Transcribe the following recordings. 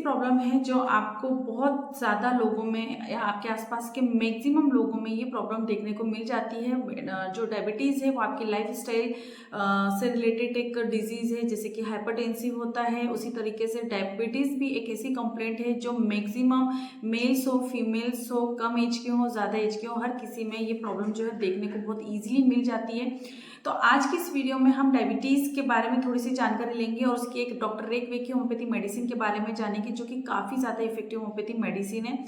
Problem है जो आपको बहुत ज़्यादा लोगों में या आपके आसपास के मैक्सिमम लोगों में ये प्रॉब्लम देखने को मिल जाती है। जो डायबिटीज़ है वो आपकी लाइफस्टाइल से रिलेटेड एक डिजीज़ है, जैसे कि हाइपरटेंसिव होता है। उसी तरीके से डायबिटीज़ भी एक ऐसी कंप्लेंट है जो मैक्सिमम मेल्स हो, फीमेल्स हो, कम एज के हो, ज़्यादा एज के हो, हर किसी में ये प्रॉब्लम जो है देखने को बहुत ईजिली मिल जाती है। तो आज की इस वीडियो में हम डायबिटीज़ के बारे में थोड़ी सी जानकारी लेंगे और उसकी एक डॉक्टर रेक की होम्योपैथी मेडिसिन के बारे में जानेंगे, जो कि काफ़ी ज़्यादा इफेक्टिव होम्योपैथी मेडिसिन है।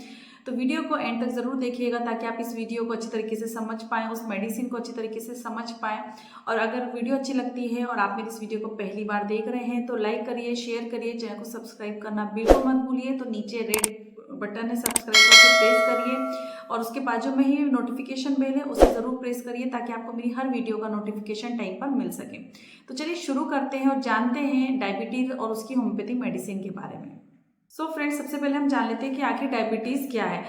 तो वीडियो को एंड तक ज़रूर देखिएगा ताकि आप इस वीडियो को अच्छी तरीके से समझ पाएँ, उस मेडिसिन को अच्छी तरीके से समझ पाएँ। और अगर वीडियो अच्छी लगती है और आप मेरी इस वीडियो को पहली बार देख रहे हैं तो लाइक करिए, शेयर करिए, चैनल को सब्सक्राइब करना बिल्कुल मत भूलिए। तो नीचे रेड बटन है सब्सक्राइब का, उसे प्रेस करिए और उसके बाजू में ही नोटिफिकेशन बेल है, उसे ज़रूर प्रेस करिए ताकि आपको मेरी हर वीडियो का नोटिफिकेशन टाइम पर मिल सके। तो चलिए शुरू करते हैं और जानते हैं डायबिटीज़ और उसकी होम्योपैथी मेडिसिन के बारे में। सो फ्रेंड्स, सबसे पहले हम जान लेते हैं कि आखिर डायबिटीज़ क्या है।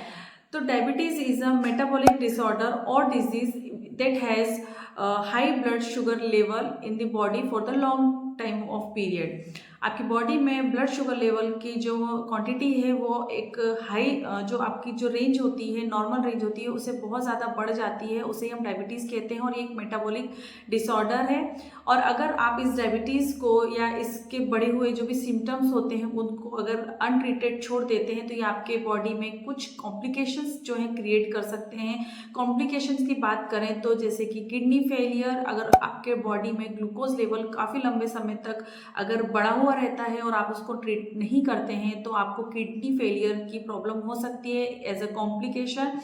तो diabetes is a metabolic disorder और disease that has high blood sugar level in the body for the long time of period. आपकी बॉडी में ब्लड शुगर लेवल की जो क्वांटिटी है वो एक हाई जो आपकी जो रेंज होती है, नॉर्मल रेंज होती है, उससे बहुत ज़्यादा बढ़ जाती है, उसे हम डायबिटीज़ कहते हैं और ये एक मेटाबॉलिक डिसऑर्डर है। और अगर आप इस डायबिटीज़ को या इसके बढ़े हुए जो भी सिम्टम्स होते हैं उनको अगर अनट्रीटेड छोड़ देते हैं तो ये आपके बॉडी में कुछ कॉम्प्लिकेशंस जो है क्रिएट कर सकते हैं। कॉम्प्लिकेशंस की बात करें तो जैसे कि किडनी फेलियर, अगर आपके बॉडी में ग्लूकोज लेवल काफ़ी लंबे समय तक अगर बढ़ा हुआ रहता है और आप उसको ट्रीट नहीं करते हैं तो आपको किडनी फेलियर की प्रॉब्लम हो सकती है as a complication.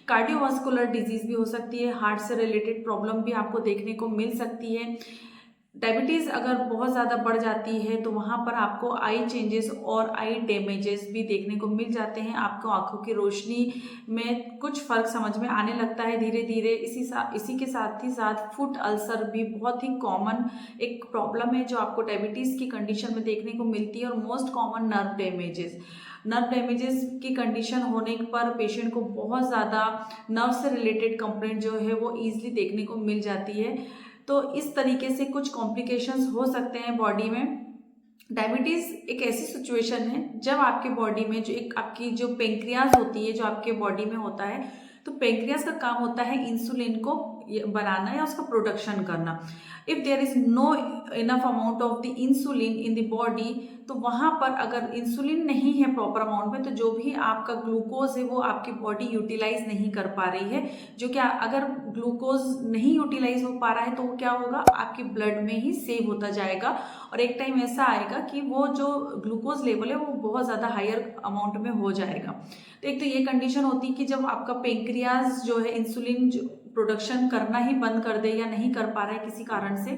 Cardiovascular disease भी हो सकती है, हार्ट से रिलेटेड प्रॉब्लम भी आपको देखने को मिल सकती है। डायबिटीज़ अगर बहुत ज़्यादा बढ़ जाती है तो वहाँ पर आपको आई चेंजेस और आई डैमेजेस भी देखने को मिल जाते हैं। आपको आंखों की रोशनी में कुछ फ़र्क समझ में आने लगता है धीरे धीरे। इसी के साथ ही साथ फुट अल्सर भी बहुत ही कॉमन एक प्रॉब्लम है जो आपको डायबिटीज़ की कंडीशन में देखने को मिलती है। और मोस्ट कॉमन नर्व डैमेजेस की कंडीशन होने पर पेशेंट को बहुत ज़्यादा नर्व से रिलेटेड कंप्लेंट जो है वो ईजिली देखने को मिल जाती है। तो इस तरीके से कुछ कॉम्प्लिकेशंस हो सकते हैं बॉडी में। डायबिटीज़ एक ऐसी सिचुएशन है जब आपके बॉडी में जो एक आपकी जो पेंक्रियाज होती है, जो आपके बॉडी में होता है, तो पेंक्रियाज का काम होता है इंसुलिन को बनाना या उसका प्रोडक्शन करना। If there is no enough amount of the insulin in the body, तो वहाँ पर अगर इंसुलिन नहीं है प्रॉपर अमाउंट में तो जो भी आपका ग्लूकोज है वो आपकी बॉडी यूटिलाइज नहीं कर पा रही है। जो क्या अगर ग्लूकोज नहीं यूटिलाइज हो पा रहा है तो वो क्या होगा, आपके ब्लड में ही सेव होता जाएगा और एक टाइम ऐसा आएगा कि वो जो ग्लूकोज लेवल है वो बहुत ज़्यादा हायर अमाउंट में हो जाएगा। तो एक तो ये कंडीशन होती है कि जब आपका पेंक्रियाज जो है इंसुलिन प्रोडक्शन करना ही बंद कर दे या नहीं कर पा रहा है किसी कारण से।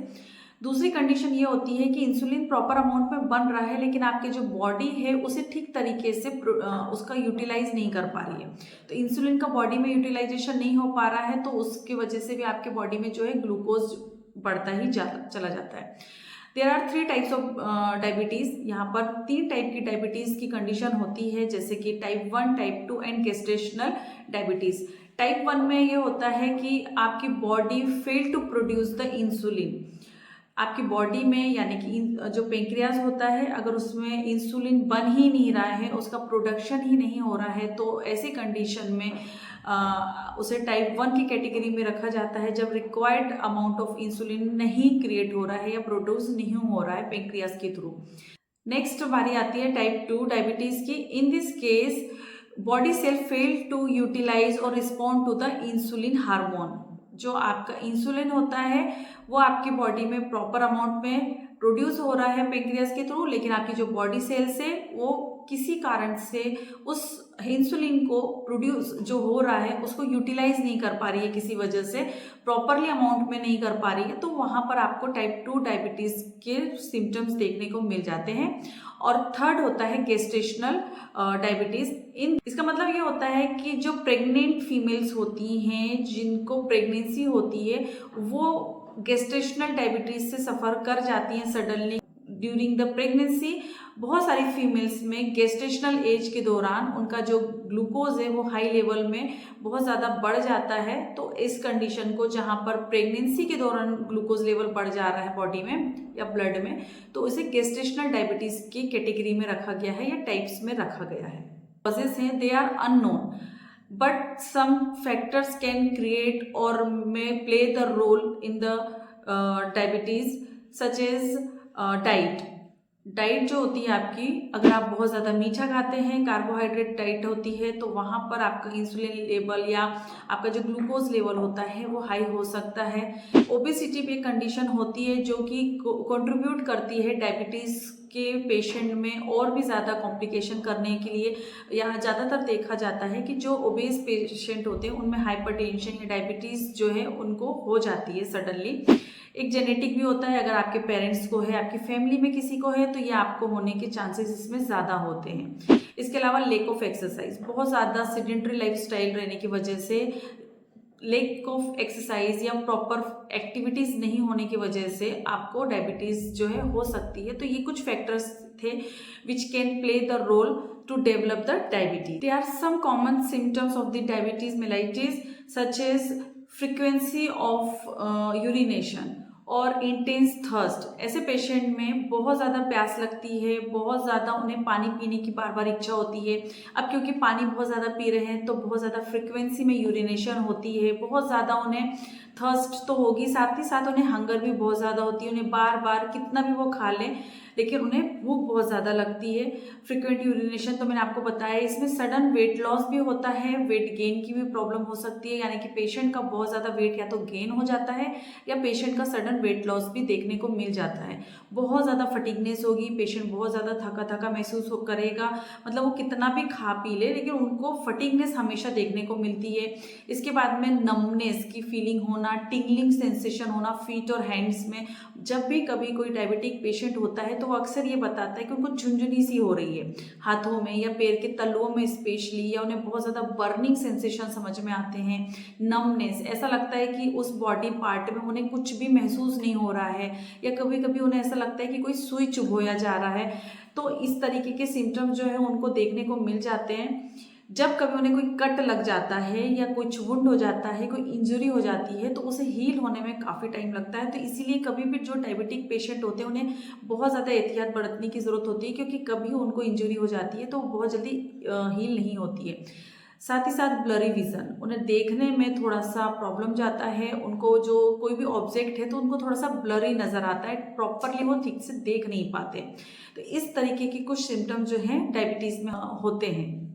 दूसरी कंडीशन ये होती है कि इंसुलिन प्रॉपर अमाउंट में बन रहा है लेकिन आपकी जो बॉडी है उसे ठीक तरीके से उसका यूटिलाइज नहीं कर पा रही है। तो इंसुलिन का बॉडी में यूटिलाइजेशन नहीं हो पा रहा है तो उसकी वजह से भी आपके बॉडी में जो है ग्लूकोज बढ़ता ही चला जाता है। There are 3 types of diabetes. यहाँ पर 3 टाइप की डायबिटीज़ की कंडीशन होती है, जैसे कि type 1, type 2 and gestational diabetes. Type 1 में ये होता है कि आपकी body fail to produce the insulin. आपकी बॉडी में यानी कि जो पेंक्रियाज होता है अगर उसमें इंसुलिन बन ही नहीं रहा है, उसका प्रोडक्शन ही नहीं हो रहा है, तो ऐसी कंडीशन में उसे टाइप 1 की कैटेगरी में रखा जाता है जब रिक्वायर्ड अमाउंट ऑफ इंसुलिन नहीं क्रिएट हो रहा है या प्रोड्यूस नहीं हो रहा है पेंक्रियाज के थ्रू। नेक्स्ट बारी आती है टाइप 2 डायबिटीज़ की। In this case body cell fail to utilise और respond to the insulin hormone. जो आपका इंसुलिन होता है वो आपकी बॉडी में प्रॉपर अमाउंट में प्रोड्यूस हो रहा है पेंक्रियाज के थ्रू, लेकिन आपकी जो बॉडी सेल्स है वो किसी कारण से उस इंसुलिन को प्रोड्यूस जो हो रहा है उसको यूटिलाइज नहीं कर पा रही है, किसी वजह से प्रॉपरली अमाउंट में नहीं कर पा रही है, तो वहाँ पर आपको टाइप 2 डायबिटीज़ के सिम्टम्स देखने को मिल जाते हैं। और थर्ड होता है गेस्टेशनल डायबिटीज़। इसका मतलब ये होता है कि जो प्रेग्नेंट फीमेल्स होती हैं, जिनको प्रेगनेंसी होती है, वो गेस्टेशनल डायबिटीज़ से सफ़र कर जाती हैं सडनली ड्यूरिंग द प्रेगनेंसी। बहुत सारी फीमेल्स में गेस्टेशनल एज के दौरान उनका जो ग्लूकोज है वो हाई लेवल में बहुत ज़्यादा बढ़ जाता है। तो इस कंडीशन को, जहाँ पर प्रेगनेंसी के दौरान ग्लूकोज लेवल बढ़ जा रहा है बॉडी में या ब्लड में, तो इसे गेस्टेशनल डायबिटीज़ की कैटेगरी में रखा गया है या टाइप्स में रखा गया है। कॉजेज हैं, they are unknown, but some factors can create or may play the role in the diabetes, such as diet। Diet जो होती है आपकी, अगर आप बहुत ज़्यादा मीठा खाते हैं, कार्बोहाइड्रेट डाइट होती है, तो वहाँ पर आपका इंसुलिन लेवल या आपका जो ग्लूकोज लेवल होता है वो हाई हो सकता है। ओबेसिटी भी एक कंडीशन होती है जो कि कंट्रीब्यूट करती है डायबिटीज़ के पेशेंट में और भी ज़्यादा कॉम्प्लिकेशन करने के लिए। यहाँ ज़्यादातर देखा जाता है कि जो ओबेस पेशेंट होते हैं उनमें हाइपरटेंशन या डायबिटीज़ जो है उनको हो जाती है सडनली। एक जेनेटिक भी होता है, अगर आपके पेरेंट्स को है, आपकी फैमिली में किसी को है, तो ये आपको होने के चांसेस इसमें ज़्यादा होते हैं। इसके अलावा लेक ऑफ एक्सरसाइज, बहुत ज़्यादा सेडेंटरी लाइफस्टाइल रहने की वजह से, लेक ऑफ एक्सरसाइज या प्रॉपर एक्टिविटीज़ नहीं होने की वजह से आपको डायबिटीज़ जो है हो सकती है। तो ये कुछ फैक्टर्स थे which can play the role to develop the diabetes. There are some common symptoms of the diabetes mellitus such as frequency of urination और इंटेंस थर्स्ट। ऐसे पेशेंट में बहुत ज़्यादा प्यास लगती है, बहुत ज़्यादा उन्हें पानी पीने की बार बार इच्छा होती है। अब क्योंकि पानी बहुत ज़्यादा पी रहे हैं तो बहुत ज़्यादा फ्रिक्वेंसी में यूरिनेशन होती है, बहुत ज़्यादा उन्हें थर्स्ट तो होगी, साथ ही साथ उन्हें हंगर भी बहुत ज़्यादा होती है। उन्हें बार बार कितना भी वो खा लें लेकिन उन्हें भूख बहुत ज़्यादा लगती है। फ्रिक्वेंट यूरिनेशन तो मैंने आपको बताया। इसमें सडन वेट लॉस भी होता है, वेट गेन की भी प्रॉब्लम हो सकती है, यानी कि पेशेंट का बहुत ज़्यादा वेट या तो गेन हो जाता है या पेशेंट का सडन वेट लॉस भी देखने को मिल जाता है। बहुत ज़्यादा फटीगनेस होगी, पेशेंट बहुत ज़्यादा थका थका महसूस करेगा, मतलब वो कितना भी खा पी ले लेकिन उनको फटीगनेस हमेशा देखने को मिलती है। इसके बाद में नमनेस की फीलिंग होना, टिंगलिंग सेंसेशन होना फीट और हैंड्स में। जब भी कभी कोई डायबिटिक पेशेंट होता है तो वो अक्सर ये बताता है कि उनको झुंझुनी सी हो रही है हाथों में या पैर के तलुओं में स्पेशली, या उन्हें बहुत ज़्यादा बर्निंग सेंसेशन समझ में आते हैं, नमनेस, ऐसा लगता है कि उस बॉडी पार्ट में उन्हें कुछ भी महसूस नहीं हो रहा है, या कभी कभी उन्हें ऐसा लगता है कि कोई सुई चुभोया जा रहा है। तो इस तरीके के सिम्टम जो है उनको देखने को मिल जाते हैं। जब कभी उन्हें कोई कट लग जाता है या कोई वुंड हो जाता है, कोई इंजरी हो जाती है, तो उसे हील होने में काफ़ी टाइम लगता है। तो इसीलिए कभी भी जो डायबिटिक पेशेंट होते हैं उन्हें बहुत ज़्यादा एहतियात बरतने की ज़रूरत होती है, क्योंकि कभी उनको इंजरी हो जाती है तो वो बहुत जल्दी हील नहीं होती है। साथ ही साथ ब्लरी विजन, उन्हें देखने में थोड़ा सा प्रॉब्लम जाता है, उनको जो कोई भी ऑब्जेक्ट है तो उनको थोड़ा सा ब्लरी नज़र आता है, प्रॉपरली वो ठीक से देख नहीं पाते। तो इस तरीके की कुछ सिम्टम जो हैं डायबिटीज़ में होते हैं।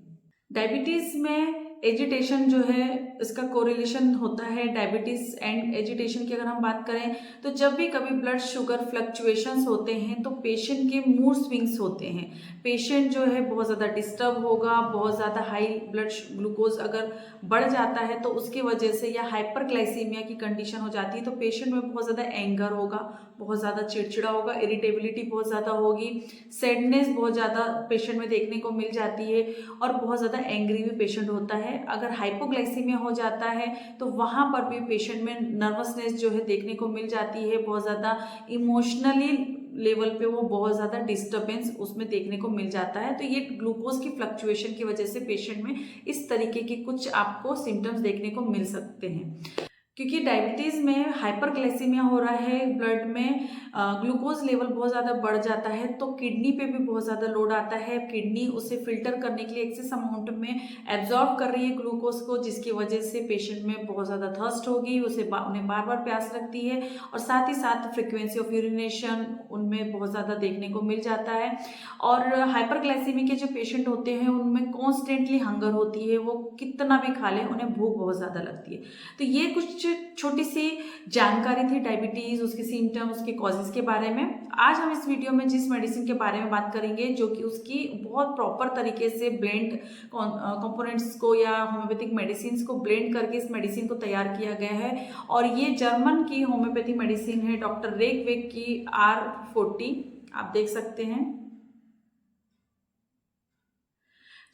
डायबिटीज़ में एजिटेशन जो है, इसका कोरिलेशन होता है डायबिटीज़ एंड एजिटेशन की। अगर हम बात करें तो जब भी कभी ब्लड शुगर फ्लक्चुएशंस होते हैं तो पेशेंट के मूड स्विंग्स होते हैं। पेशेंट जो है बहुत ज़्यादा डिस्टर्ब होगा, बहुत ज़्यादा हाई ब्लड ग्लूकोज अगर बढ़ जाता है तो उसकी वजह से, या हाइपरग्लाइसीमिया की कंडीशन हो जाती है तो पेशेंट में बहुत ज़्यादा एंगर होगा, बहुत ज़्यादा चिड़चिड़ा होगा, इरिटेबिलिटी बहुत ज़्यादा होगी, सैडनेस बहुत ज़्यादा पेशेंट में देखने को मिल जाती है, और बहुत ज़्यादा एंग्री भी पेशेंट होता है। अगर हाइपोग्लाइसीमिया हो जाता है तो वहाँ पर भी पेशेंट में नर्वसनेस जो है देखने को मिल जाती है, बहुत ज़्यादा इमोशनली लेवल पे वो बहुत ज़्यादा डिस्टर्बेंस उसमें देखने को मिल जाता है। तो ये ग्लूकोज की फ्लक्चुएशन की वजह से पेशेंट में इस तरीके के कुछ आपको सिम्टम्स देखने को मिल सकते हैं। क्योंकि डायबिटीज़ में हाइपरग्लाइसीमिया हो रहा है, ब्लड में ग्लूकोज लेवल बहुत ज़्यादा बढ़ जाता है तो किडनी पे भी बहुत ज़्यादा लोड आता है। किडनी उसे फिल्टर करने के लिए एक्सेस अमाउंट में एब्जॉर्ब कर रही है ग्लूकोज को, जिसकी वजह से पेशेंट में बहुत ज़्यादा थर्स्ट होगी, उन्हें बार बार प्यास लगती है, और साथ ही साथ फ्रिक्वेंसी ऑफ यूरिनेशन उनमें बहुत ज़्यादा देखने को मिल जाता है। और हाइपरग्लाइसीमी के जो पेशेंट होते हैं उनमें कॉन्स्टेंटली हंगर होती है, वो कितना भी खा लें उन्हें भूख बहुत ज़्यादा लगती है। तो ये कुछ छोटी सी जानकारी थी डायबिटीज़, उसके सिम्टम, उसके कॉजेज के बारे में। आज हम इस वीडियो में जिस मेडिसिन के बारे में बात करेंगे जो कि उसकी बहुत प्रॉपर तरीके से ब्लेंड कंपोनेंट्स को या होम्योपैथिक मेडिसिन को ब्लेंड करके इस मेडिसिन को तैयार किया गया है, और ये जर्मन की होम्योपैथिक मेडिसिन है डॉक्टर रेकवेक की R40, आप देख सकते हैं।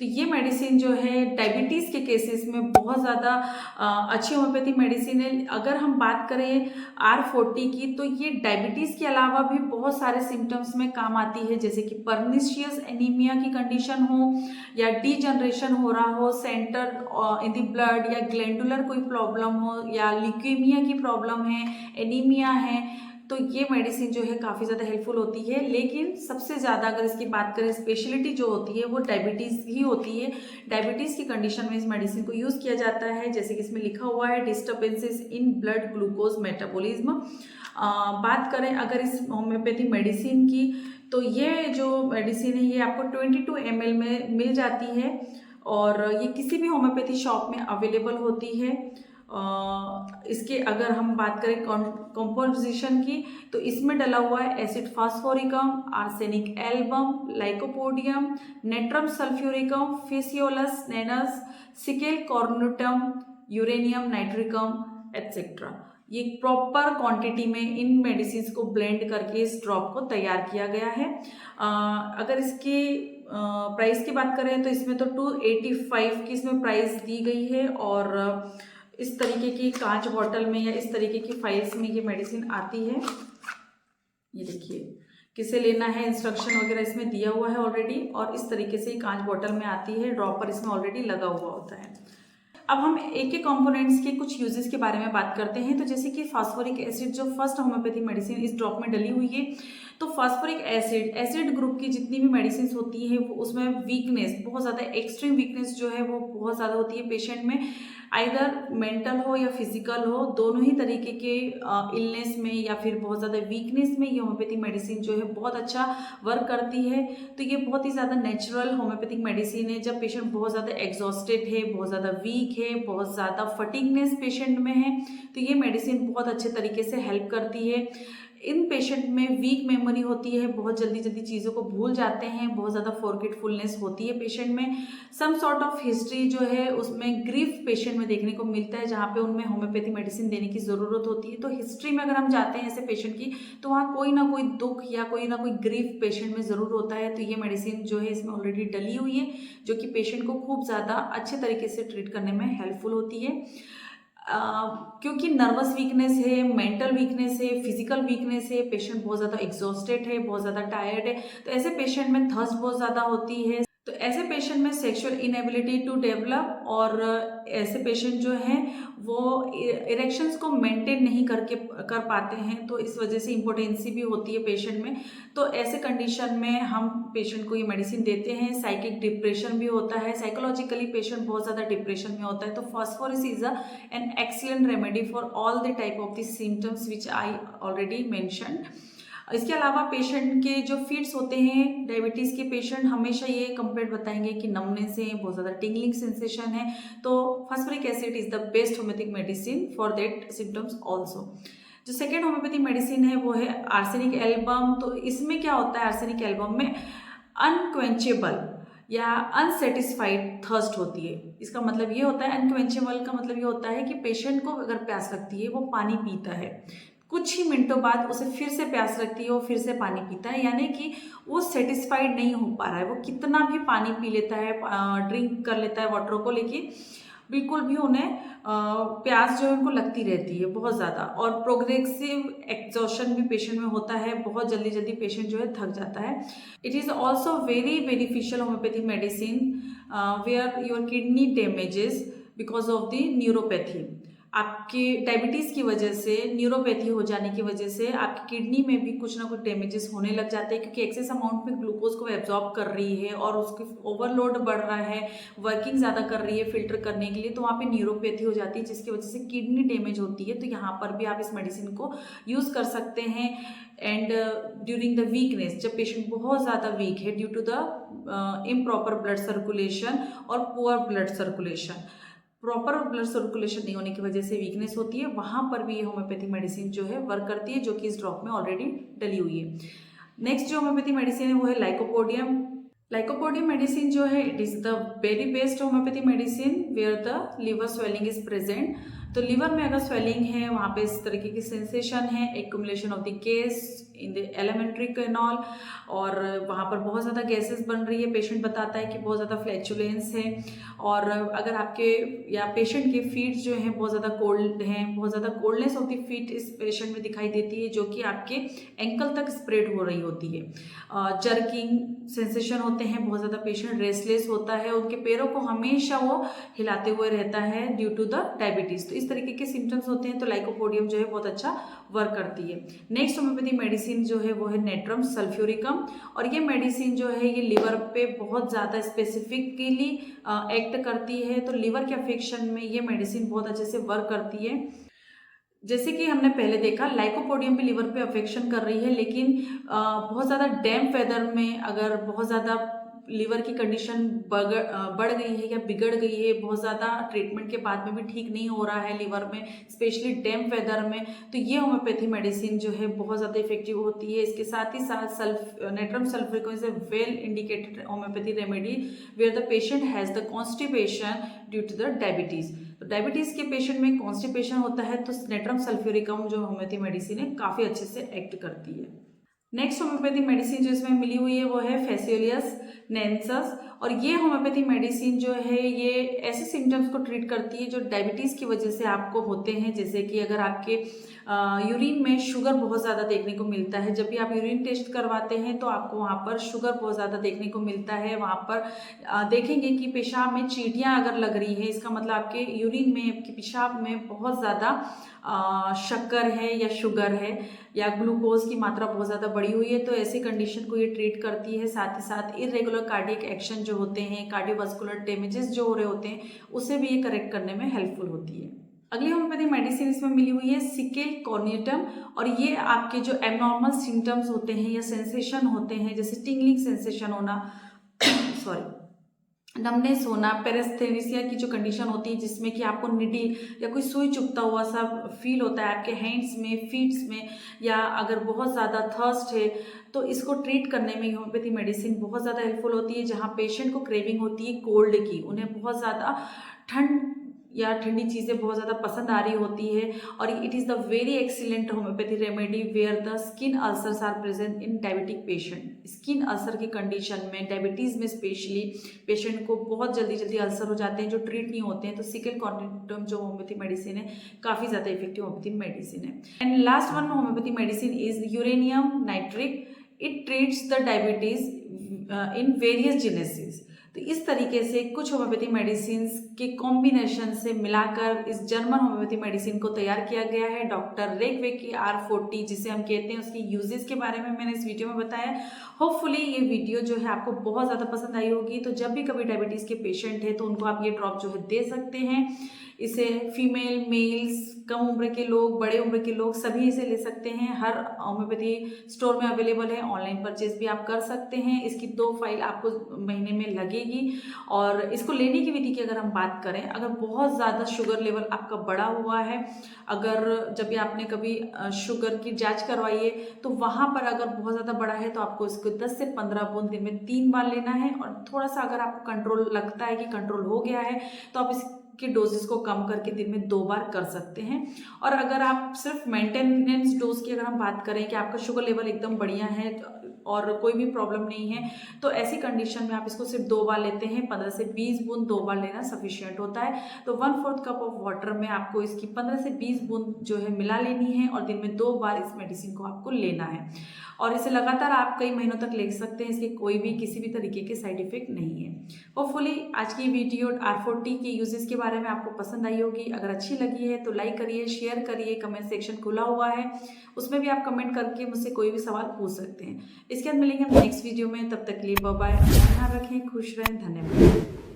तो ये मेडिसिन जो है डायबिटीज़ के केसेस में बहुत ज़्यादा अच्छी होम्योपैथी मेडिसिन है। अगर हम बात करें R40 की, तो ये डायबिटीज़ के अलावा भी बहुत सारे सिम्टम्स में काम आती है, जैसे कि पर्निशियस एनीमिया की कंडीशन हो या डीजनरेशन हो रहा हो सेंटर इन द ब्लड, या ग्लैंडुलर कोई प्रॉब्लम हो, या ल्यूकेमिया की प्रॉब्लम है, एनीमिया है, तो ये मेडिसिन जो है काफ़ी ज़्यादा हेल्पफुल होती है। लेकिन सबसे ज़्यादा अगर इसकी बात करें स्पेशलिटी जो होती है वो डायबिटीज़ ही होती है। डायबिटीज़ की कंडीशन में इस मेडिसिन को यूज़ किया जाता है, जैसे कि इसमें लिखा हुआ है disturbances in blood glucose metabolism. बात करें अगर इस होम्योपैथी मेडिसिन की, तो ये जो मेडिसिन है ये आपको 22 ml में मिल जाती है और ये किसी भी होम्योपैथी शॉप में अवेलेबल होती है। इसके अगर हम बात करें कंपोजिशन की, तो इसमें डला हुआ है acid phosphoricum, arsenic album, lycopodium, natrum sulphuricum, phaseolus nanus, secale cornutum, uranium nitricum etcetera. ये प्रॉपर क्वांटिटी में इन मेडिसिन को ब्लेंड करके इस ड्रॉप को तैयार किया गया है। अगर इसकी प्राइस की बात करें तो इसमें तो 285 की इसमें प्राइस दी गई है और इस तरीके की कांच बॉटल में या इस तरीके की फाइल्स में ये मेडिसिन आती है। ये देखिए किसे लेना है, इंस्ट्रक्शन वगैरह इसमें दिया हुआ है ऑलरेडी, और इस तरीके से कांच बॉटल में आती है, ड्रॉपर इसमें ऑलरेडी लगा हुआ होता है। अब हम एक एक कंपोनेंट्स के कुछ यूजेस के बारे में बात करते हैं। तो जैसे कि फास्फोरिक एसिड जो फर्स्ट होम्योपैथी मेडिसिन इस ड्रॉप में डली हुई है, तो फास्फोरिक एसिड ग्रुप की जितनी भी मेडिसिन होती है वो उसमें वीकनेस, बहुत ज़्यादा एक्सट्रीम वीकनेस जो है वो बहुत ज़्यादा होती है पेशेंट में, आइदर मेंटल हो या फिजिकल हो, दोनों ही तरीके के इलनेस में या फिर बहुत ज़्यादा वीकनेस में ये होम्योपैथिक मेडिसिन जो है बहुत अच्छा वर्क करती है। तो ये बहुत ही ज़्यादा नेचुरल होम्योपैथिक मेडिसिन है। जब पेशेंट बहुत ज़्यादा एग्जॉस्टेड है, बहुत ज़्यादा वीक है, बहुत ज़्यादा फटीगनेस पेशेंट में है, तो ये मेडिसिन बहुत अच्छे तरीके से हेल्प करती है। इन पेशेंट में वीक मेमोरी होती है, बहुत जल्दी जल्दी चीज़ों को भूल जाते हैं, बहुत ज़्यादा फॉरगेटफुलनेस होती है पेशेंट में। सम सॉर्ट ऑफ हिस्ट्री जो है उसमें ग्रीफ पेशेंट में देखने को मिलता है, जहाँ पे उनमें होम्योपैथी मेडिसिन देने की ज़रूरत होती है। तो हिस्ट्री में अगर हम जाते हैं ऐसे पेशेंट की, तो वहाँ कोई ना कोई दुख या कोई ना कोई ग्रीफ पेशेंट में ज़रूर होता है। तो ये मेडिसिन जो है इसमें ऑलरेडी डली हुई है, जो कि पेशेंट को खूब ज़्यादा अच्छे तरीके से ट्रीट करने में हेल्पफुल होती है। क्योंकि नर्वस वीकनेस है, मेंटल वीकनेस है, फिजिकल वीकनेस है, पेशेंट बहुत ज़्यादा एग्जॉस्टेड है, बहुत ज़्यादा टायर्ड है, तो ऐसे पेशेंट में थर्स्ट बहुत ज़्यादा होती है। तो ऐसे पेशेंट में सेक्सुअल इनएबिलिटी टू डेवलप, और ऐसे पेशेंट जो हैं वो इरेक्शंस को मेंटेन नहीं कर पाते हैं, तो इस वजह से इम्पोटेंसी भी होती है पेशेंट में। तो ऐसे कंडीशन में हम पेशेंट को ये मेडिसिन देते हैं। साइकिक डिप्रेशन भी होता है, साइकोलॉजिकली पेशेंट बहुत ज़्यादा डिप्रेशन में होता है, तो phosphorus is an excellent remedy for all the type of the symptoms which I already mentioned. इसके अलावा पेशेंट के जो फिट्स होते हैं, डायबिटीज़ के पेशेंट हमेशा ये कंप्लेंट बताएंगे कि नमनेस है, बहुत ज़्यादा टिंगलिंग सेंसेशन है, तो phosphoric acid is the best homeopathic medicine for that symptoms also. जो सेकेंड होम्योपैथिक मेडिसिन है वो है आर्सेनिक एल्बम। तो इसमें क्या होता है, आर्सेनिक एल्बम में अनक्वेंचेबल या अनसेटिस्फाइड थर्स्ट होती है। इसका मतलब ये होता है, अनक्वेंचेबल का मतलब ये होता है कि पेशेंट को अगर प्यास लगती है वो पानी पीता है, कुछ ही मिनटों बाद उसे फिर से प्यास लगती है, वो फिर से पानी पीता है, यानी कि वो सेटिस्फाइड नहीं हो पा रहा है। वो कितना भी पानी पी लेता है, ड्रिंक कर लेता है वाटर को, लेकिन बिल्कुल भी उन्हें प्यास जो है उनको लगती रहती है बहुत ज़्यादा। और प्रोग्रेसिव एग्जॉशन भी पेशेंट में होता है, बहुत जल्दी जल्दी पेशेंट जो है थक जाता है। It is also very beneficial homeopathic medicine where your kidney damages because of the neuropathy. आपके डायबिटीज़ की वजह से, न्यूरोपैथी हो जाने की वजह से आपकी किडनी में भी कुछ ना कुछ डैमेजेस होने लग जाते हैं, क्योंकि एक्सेस अमाउंट में ग्लूकोज को एब्जॉर्ब कर रही है और उसकी ओवरलोड बढ़ रहा है, वर्किंग ज़्यादा कर रही है फिल्टर करने के लिए, तो वहाँ पे न्यूरोपैथी हो जाती है, जिसकी वजह से किडनी डैमेज होती है। तो यहाँ पर भी आप इस मेडिसिन को यूज़ कर सकते हैं। एंड ड्यूरिंग द वीकनेस, जब पेशेंट बहुत ज़्यादा वीक है due to the improper blood circulation और poor blood circulation, proper blood circulation नहीं होने की वजह से वीकनेस होती है, वहाँ पर भी ये होम्योपैथिक मेडिसिन जो है वर्क करती है, जो कि इस ड्रॉप में ऑलरेडी डली हुई है। नेक्स्ट जो होम्योपैथिक मेडिसिन है वो है लाइकोपोडियम। लाइकोपोडियम मेडिसिन जो है it is the very best homeopathic medicine where the liver swelling is present. तो लिवर में अगर स्वेलिंग है, वहाँ पे इस तरीके की सेंसेशन है, accumulation of the gas in the alimentary canal, और वहाँ पर बहुत ज़्यादा गैसेस बन रही है, पेशेंट बताता है कि बहुत ज़्यादा फ्लैचुलेंस है, और अगर आपके या पेशेंट के फीट जो हैं बहुत ज़्यादा कोल्ड हैं, बहुत ज़्यादा कोल्डनेस ऑफ द फीट इस पेशेंट में दिखाई देती है, जो कि आपके एंकल तक स्प्रेड हो रही होती है। जर्किंग सेंसेशन होते हैं, बहुत ज़्यादा पेशेंट रेस्टलेस होता है, उनके पैरों को हमेशा वो हिलाते हुए रहता है ड्यू टू द डायबिटीज़। तो इस तरीके के सिम्टम्स होते हैं, तो लाइकोपोडियम जो है बहुत अच्छा वर्क करती है। नेक्स्ट होम्योपैथी मेडिसिन जो है वो है नेट्रम सल्फ्यूरिकम, और ये मेडिसिन जो है ये लिवर पे बहुत ज़्यादा स्पेसिफिकली एक्ट करती है। तो लिवर के अफेक्शन में ये मेडिसिन बहुत अच्छे से वर्क करती है। जैसे कि हमने पहले देखा, लाइकोपोडियम भी लिवर पे अफेक्शन कर रही है, लेकिन बहुत ज़्यादा डैम्प वेदर में अगर बहुत ज़्यादा लिवर की कंडीशन बढ़ गई है या बिगड़ गई है, बहुत ज़्यादा ट्रीटमेंट के बाद में भी ठीक नहीं हो रहा है लिवर में, स्पेशली डैम्प वेदर में, तो ये होम्योपैथी मेडिसिन जो है बहुत ज़्यादा इफेक्टिव होती है। इसके साथ ही साथ natrum sulphuricum is a well indicated homeopathy remedy where the patient has the constipation due to the diabetes. तो डायबिटीज़ के पेशेंट में कॉन्स्टिपेशन होता है, तो नेट्रम सल्फ्यूरिकम जो होम्योपैथी मेडिसिन है काफ़ी अच्छे से एक्ट करती है। नेक्स्ट होम्योपैथी मेडिसिन जो इसमें मिली हुई है वो है फेसियोलियस नेंसस, और ये होम्योपैथी मेडिसिन जो है ये ऐसे सिम्टम्स को ट्रीट करती है जो डायबिटीज़ की वजह से आपको होते हैं। जैसे कि अगर आपके यूरिन में शुगर बहुत ज़्यादा देखने को मिलता है, जब भी आप यूरिन टेस्ट करवाते हैं तो आपको वहाँ पर शुगर बहुत ज़्यादा देखने को मिलता है। वहाँ पर देखेंगे कि पेशाब में चींटियाँ अगर लग रही है, इसका मतलब आपके यूरिन में, आपके पेशाब में बहुत ज़्यादा शक्कर है या शुगर है या ग्लूकोज की मात्रा बहुत ज़्यादा बढ़ी हुई है। तो ऐसी कंडीशन को ये ट्रीट करती है। साथ ही साथ इरेगुलर कार्डियक एक्शन जो होते हैं, कार्डियोवास्कुलर डैमेजेस जो हो रहे होते हैं, उसे भी ये करेक्ट करने में हेल्पफुल होती है। अगली होम्योपैथी मेडिसिन इसमें मिली हुई है सिकेल कॉर्नियटम, और ये आपके जो एबनॉर्मल सिम्टम्स होते हैं या सेंसेशन होते हैं, जैसे टिंगलिंग सेंसेशन होना नमनेस होना, पेरेस्थेनिसिया की जो कंडीशन होती है जिसमें कि आपको निडिल या कोई सुई चुभता हुआ सा फील होता है आपके हैंड्स में, फीट्स में, या अगर बहुत ज़्यादा थर्स्ट है, तो इसको ट्रीट करने में होम्योपैथी मेडिसिन बहुत ज़्यादा हेल्पफुल होती है। जहाँ पेशेंट को क्रेविंग होती है कोल्ड की, उन्हें बहुत ज़्यादा ठंड या ठंडी चीज़ें बहुत ज़्यादा पसंद आ रही होती है, और it is the very excellent homeopathy remedy where the skin ulcers are present in diabetic patient. Skin ulcer की कंडीशन में, डायबिटीज़ में स्पेशली पेशेंट को बहुत जल्दी अल्सर हो जाते हैं जो ट्रीट नहीं होते हैं, तो सिकेल कॉर्नियटम जो होम्योपैथी मेडिसिन है काफ़ी ज़्यादा इफेक्टिव होम्योपैथी मेडिसिन है। And last one homeopathy medicine is uranium nitric. It treats the diabetes in various genesis. तो इस तरीके से कुछ होम्योपैथी मेडिसिन के कॉम्बिनेशन से मिलाकर इस जर्मन होम्योपैथी मेडिसिन को तैयार किया गया है। डॉक्टर रेकवेकी R40 जिसे हम कहते हैं, उसकी यूजेस के बारे में मैंने इस वीडियो में बताया। होपफुली ये वीडियो जो है आपको बहुत ज़्यादा पसंद आई होगी। तो जब भी कभी डायबिटीज़ के पेशेंट है तो उनको आप ये ड्रॉप जो है दे सकते हैं। इसे फीमेल, मेल्स, कम उम्र के लोग, बड़े उम्र के लोग सभी इसे ले सकते हैं। हर होम्योपैथी स्टोर में अवेलेबल है, ऑनलाइन परचेज भी आप कर सकते हैं। इसकी 2 फाइल आपको महीने में लगेगी। और इसको लेने की विधि की अगर हम बात करें, अगर बहुत ज़्यादा शुगर लेवल आपका बढ़ा हुआ है, अगर जब भी आपने कभी शुगर की जांच करवाई है तो वहाँ पर अगर बहुत ज़्यादा बढ़ा है तो आपको इसको 10 से 15 बूंद दिन में 3 बार लेना है। और थोड़ा सा अगर आपको कंट्रोल लगता है कि कंट्रोल हो गया है तो आप इसके डोजेस को कम करके दिन में 2 बार कर सकते हैं। और अगर आप सिर्फ मेंटेनेंस डोज की अगर हम बात करें कि आपका शुगर लेवल एकदम बढ़िया है और कोई भी प्रॉब्लम नहीं है, तो ऐसी कंडीशन में आप इसको सिर्फ 2 बार लेते हैं। 15 से 20 बूंद 2 बार लेना सफिशिएंट होता है। तो 1/4 कप ऑफ वाटर में आपको इसकी 15 से 20 बूंद जो है मिला लेनी है, और दिन में 2 बार इस मेडिसिन को आपको लेना है। और इसे लगातार आप कई महीनों तक ले सकते हैं। इसके कोई भी किसी भी तरीके के साइड इफेक्ट नहीं है। होपफुली आज की वीडियो R40 के यूजेस के बारे में आपको पसंद आई होगी। अगर अच्छी लगी है तो लाइक करिए, शेयर करिए, कमेंट सेक्शन खुला हुआ है, उसमें भी आप कमेंट करके मुझसे कोई भी सवाल पूछ सकते हैं। इसके बाद मिलेंगे हम नेक्स्ट वीडियो में। तब तक के लिए बाय बाय, ध्यान रखें, खुश रहें, धन्यवाद।